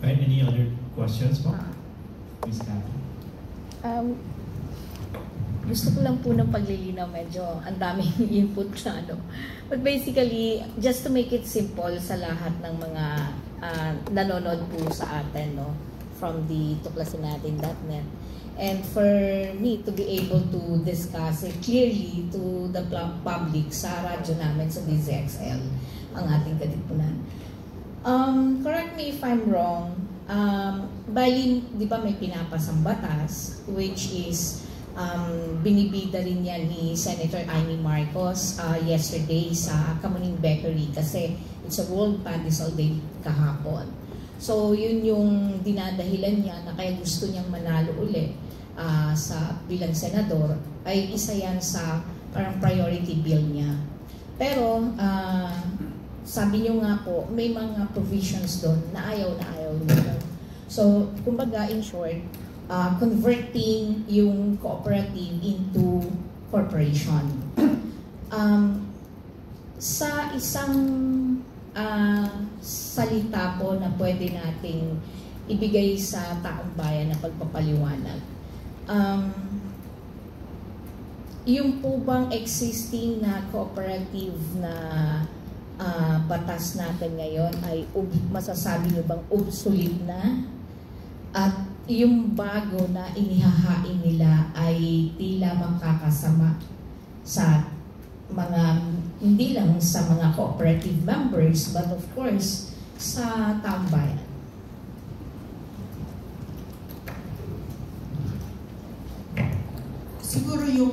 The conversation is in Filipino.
Right, any other questions po? Ms. Cathy? Gusto ko lang po ng paglilinaw, medyo ang daming input na ano. But basically, just to make it simple sa lahat ng mga nanonood po sa atin, no, from the tuklasinnatin.net. And for me to be able to discuss it clearly to the public sa radyo namin sa DZXL, ang ating katipunan. Correct me if I'm wrong, bali, di ba may pinapasang batas, which is binibida rin yan ni Senator Amy Marcos yesterday sa Kamuning Bakery kasi it's a World Pandesal Day kahapon. So yun yung dinadahilan niya na kaya gusto niyang manalo uli sa bilang senador ay isa yan sa parang priority bill niya. Pero sabi niyo nga po may mga provisions doon na ayaw niyo. So kumbaga in short, converting yung cooperative into corporation. Sa isang salita po na pwede nating ibigay sa taong bayan na pagpapaliwanag, yung po bang existing na cooperative na batas natin ngayon ay masasabi nyo bang obsolete na? At yung bago na inihahain nila ay tila makakasama sa mga, hindi lang sa mga cooperative members, but of course, sa taong bayan. Siguro yung